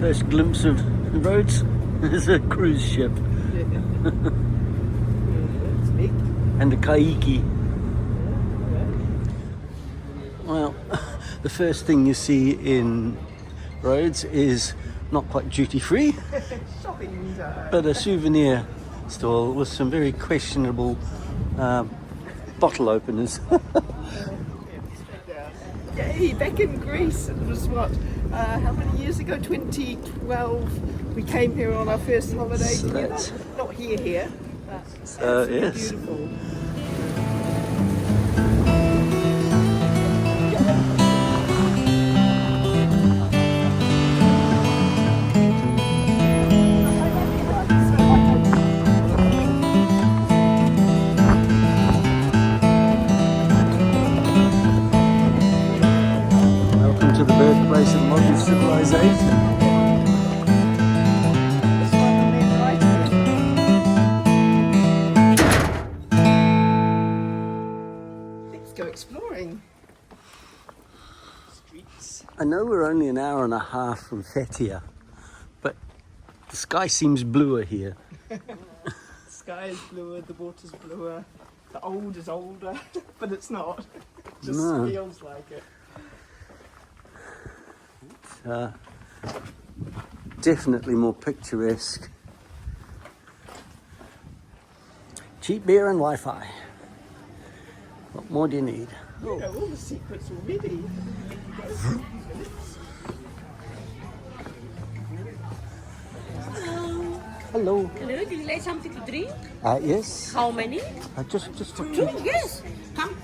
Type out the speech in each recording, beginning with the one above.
first glimpse of Rhodes. There's a cruise ship. It's big. And a kaiki. Well, the first thing you see in Rhodes is not quite duty free, Shopping time. but a souvenir stall with some very questionable bottle openers. Yeah, back in Greece, it was what, how many years ago? 2012. We came here on our first holiday So together. that's- Not here, but So, yes. beautiful. Welcome to the birthplace of modern civilization. This one on the right here. Let's go exploring. Streets. I know we're only an hour and a half from Fethiye, but the sky seems bluer here. The sky is bluer, the water's bluer, the old is older, but it's not. It just No. feels like it. Definitely more picturesque. Cheap beer and Wi-Fi. What more do you need? You know all the secrets already. Hello. Hello, do you like something to drink? Yes. How many? Just for Two, yes. Come.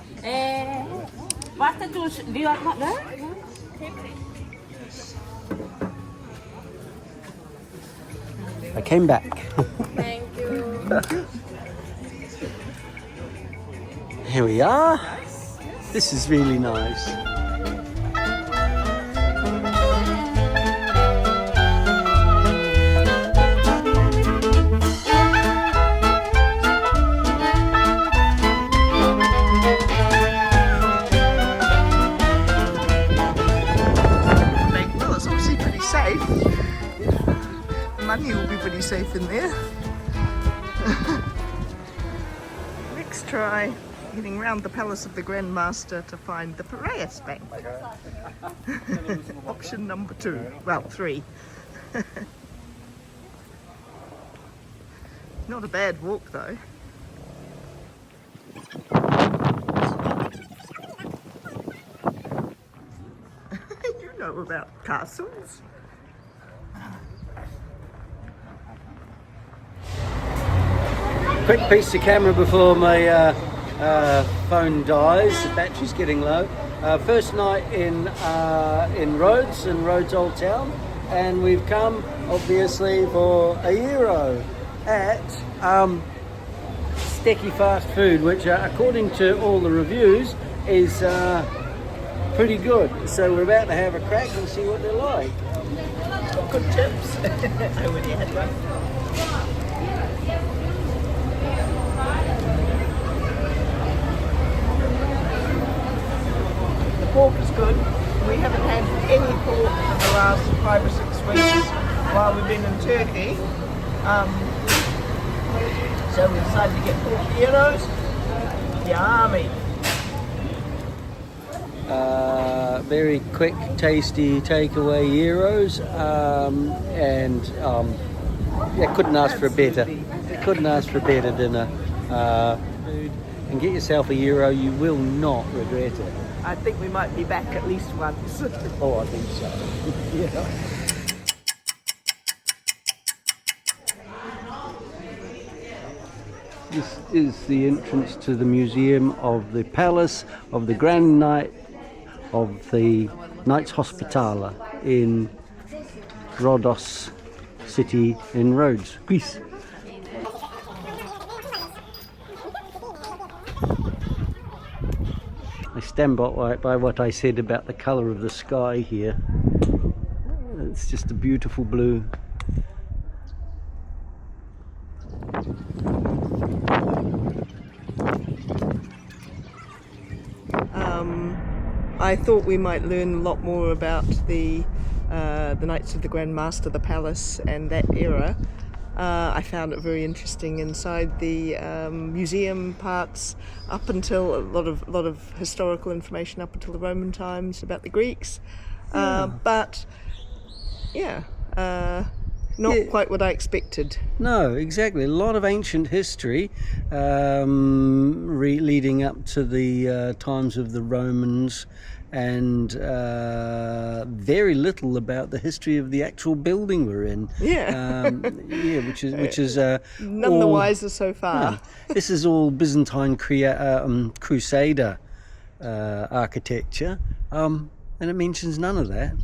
Pasta juice, do you want that? I came back. Thank you. Here we are. This is really nice. Well, it's obviously pretty safe. Money will be pretty safe in there. Next try getting round the palace of the Grand Master to find the Piraeus Bank. Option number 2. Well, 3. Not a bad walk though. You know about castles. Quick piece of camera before my phone dies. The battery's getting low. First night in Rhodes, in Rhodes Old Town, and we've come obviously for a gyro at Stecky Fast Food, which according to all the reviews is pretty good. So we're about to have a crack and see what they're like. Good tips. I already had one. The pork is good. We haven't had any pork for the last 5 or 6 weeks while we've been in Turkey. So we decided to get pork gyros. Yummy. Very quick, tasty takeaway gyros, and yeah, couldn't ask for a better. Couldn't ask for a better dinner. Food, and get yourself a gyro. You will not regret it. I think we might be back at least once. Oh, I think so. Yeah. This is the entrance to the museum of the palace of the Grand Knight of the Knights Hospitaller in Rhodos city in Rhodes, Greece. I stand by what I said about the colour of the sky here. It's just a beautiful blue. I thought we might learn a lot more about the the Knights of the Grand Master, the palace, and that era. I found it very interesting inside the museum parts, up until a lot of historical information up until the Roman times about the Greeks. But yeah, not quite what I expected. No, exactly. A lot of ancient history leading up to the times of the Romans, and very little about the history of the actual building we're in. Which is none the wiser so far. This is all Byzantine Crusader architecture, and it mentions none of that.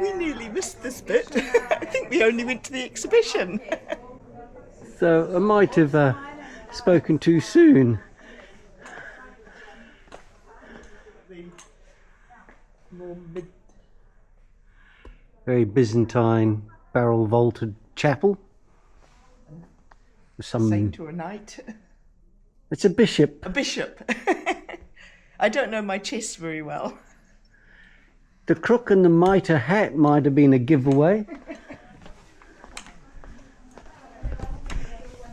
We nearly missed this bit. I think we only went to the exhibition. So I might have spoken too soon. Very Byzantine barrel vaulted chapel. Saint or a knight? It's a bishop. A bishop. I don't know my chess very well. The crook and the mitre hat might have been a giveaway.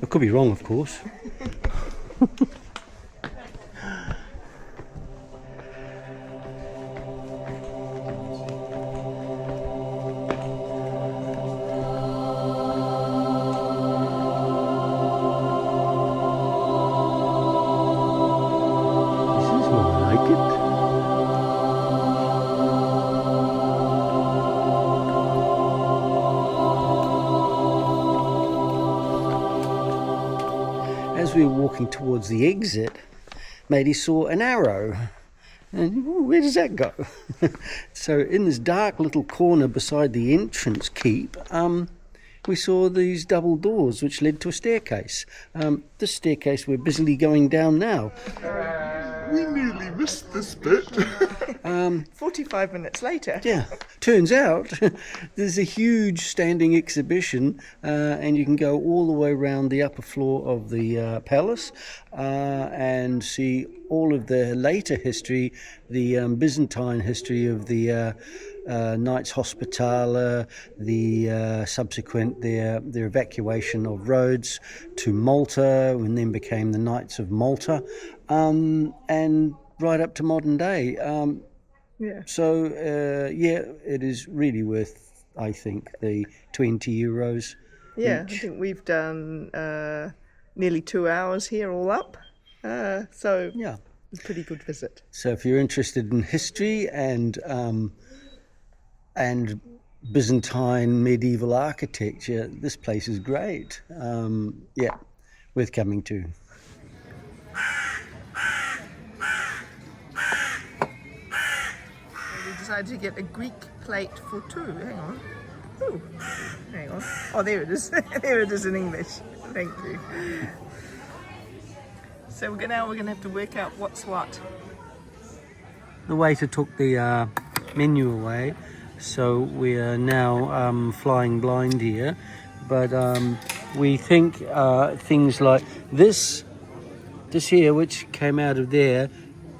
I could be wrong, of course. This is more like it. As we were walking towards the exit, Matey saw an arrow. And where does that go? So in this dark little corner beside the entrance keep, we saw these double doors which led to a staircase. This staircase we're busily going down now. We nearly missed this bit. 45 minutes later. Yeah, turns out there's a huge standing exhibition, and you can go all the way around the upper floor of the palace and see all of the later history, the Byzantine history of the Knights Hospitaller, the subsequent their evacuation of Rhodes to Malta, and then became the Knights of Malta, and right up to modern day. So it is really worth, I think, the €20. Yeah, each. I think we've done nearly 2 hours here all up. So Yeah. a pretty good visit. So if you're interested in history and Byzantine medieval architecture, this place is great. Worth coming to. We decided to get a Greek plate for two. Hang on. Ooh, hang on. Oh, there it is. There it is in English. Thank you. So now we're gonna have to work out what's what. The waiter took the menu away, so we are now flying blind here. But we think things like this here, which came out of there,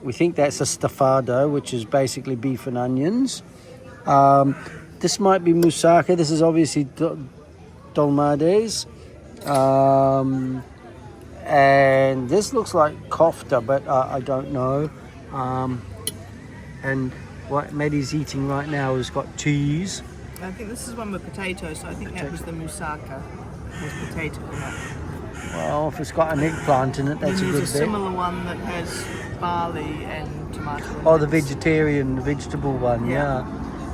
we think that's a stafado, which is basically beef and onions. This might be moussaka. This is obviously dolmades. And this looks like kofta, but I don't know. And what Maddie's eating right now has got cheese. I think this is one with potatoes, so I think that was the moussaka with potato in it. Well, if it's got an eggplant in it, that's a Then good there's a bit. similar one that has barley and tomato. Oh, the vegetable one, yeah.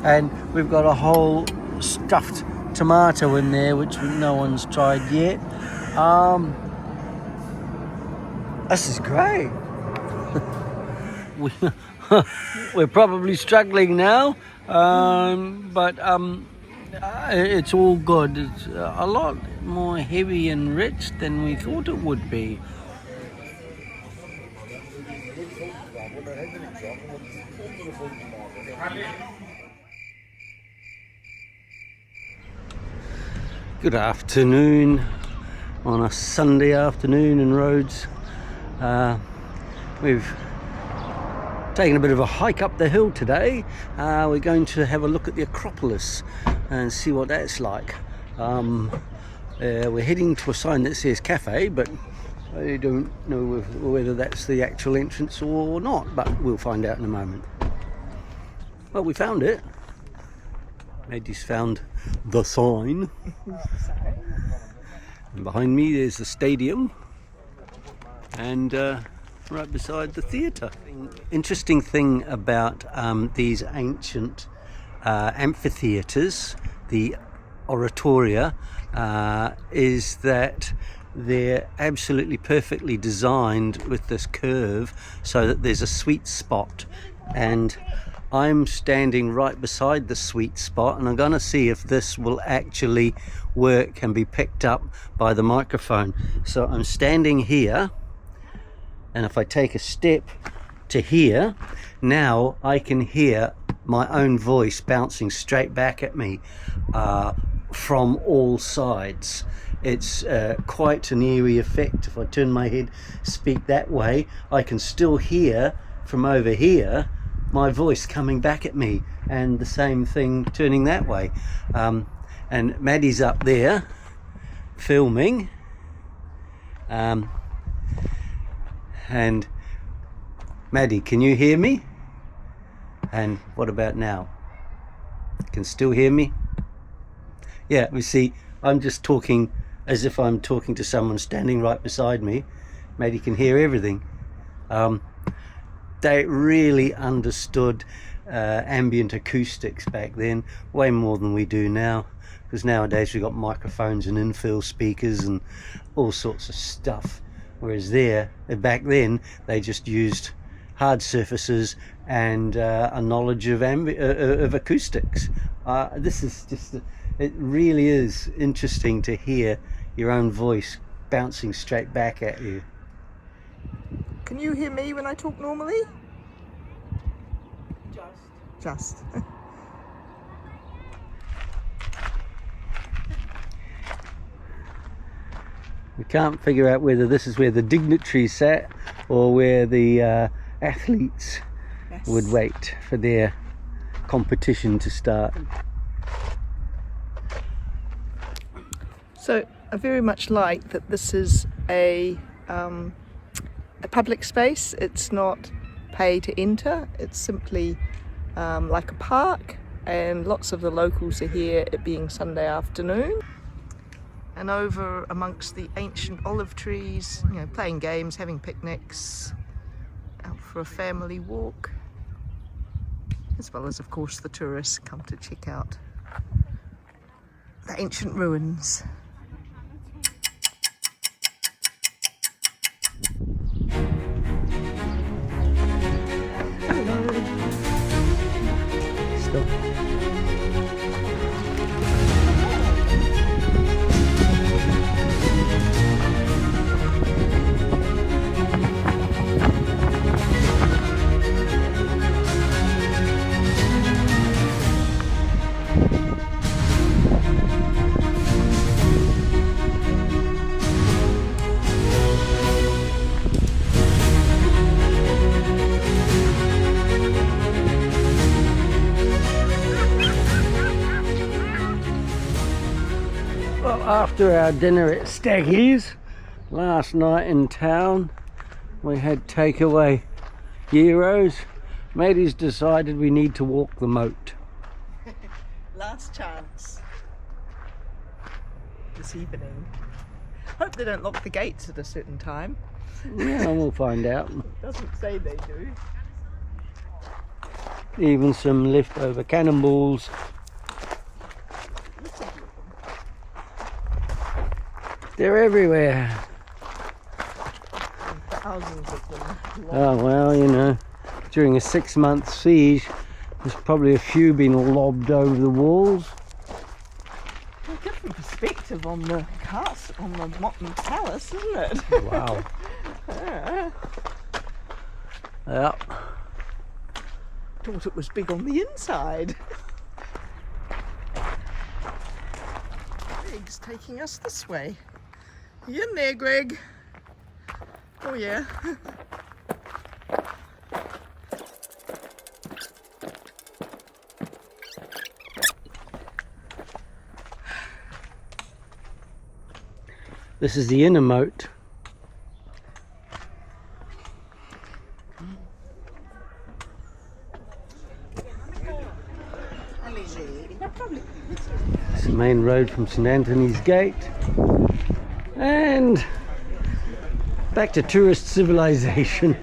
And we've got a whole stuffed tomato in there, which no one's tried yet. This is great. We're probably struggling now, but it's all good. It's a lot more heavy and rich than we thought it would be. Good afternoon. on a Sunday afternoon in Rhodes. We've taken a bit of a hike up the hill today. We're going to have a look at the Acropolis and see what that's like. We're heading to a sign that says cafe, but I don't know whether that's the actual entrance or not, but we'll find out in a moment. Well, we found it. Maddie's found the sign. And behind me there's the stadium, and right beside the theatre. Interesting thing about these ancient amphitheatres, the oratoria, is that they're absolutely perfectly designed with this curve so that there's a sweet spot, and I'm standing right beside the sweet spot, and I'm going to see if this will actually work and be picked up by the microphone. So I'm standing here, and if I take a step to here, now I can hear my own voice bouncing straight back at me from all sides. It's quite an eerie effect. If I turn my head, speak that way, I can still hear from over here my voice coming back at me, and the same thing turning that way. And Maddie's up there filming, and Maddie, can you hear me? And what about now? Can still hear me? Yeah, we see I'm just talking as if I'm talking to someone standing right beside me. Maddie can hear everything. They really understood ambient acoustics back then, way more than we do now, because nowadays we've got microphones and infill speakers and all sorts of stuff, whereas back then they just used hard surfaces and a knowledge of acoustics. This is just, it really is interesting to hear your own voice bouncing straight back at you. Can you hear me when I talk normally? Just. We can't figure out whether this is where the dignitaries sat or where the athletes would wait for their competition to start. So I very much like that this is a public space. It's not pay to enter, it's simply like a park, and lots of the locals are here, it being Sunday afternoon. And over amongst the ancient olive trees, you know, playing games, having picnics, out for a family walk, as well as of course the tourists come to check out the ancient ruins. After our dinner at Staggy's last night in town, we had takeaway gyros. Maddie's decided we need to walk the moat. Last chance this evening. Hope they don't lock the gates at a certain time. Yeah, we'll find out. Doesn't say they do. Even some leftover cannonballs. They're everywhere. Thousands of them. Oh well, you know, during a 6-month siege, there's probably a few been lobbed over the walls. A different perspective on the castle, on the Ottoman palace, isn't it? Wow. Yeah. Thought it was big on the inside. Gregg's taking us this way. You in there, Greg? Oh yeah. This is the inner moat. It's the main road from St Anthony's Gate and back to tourist civilization.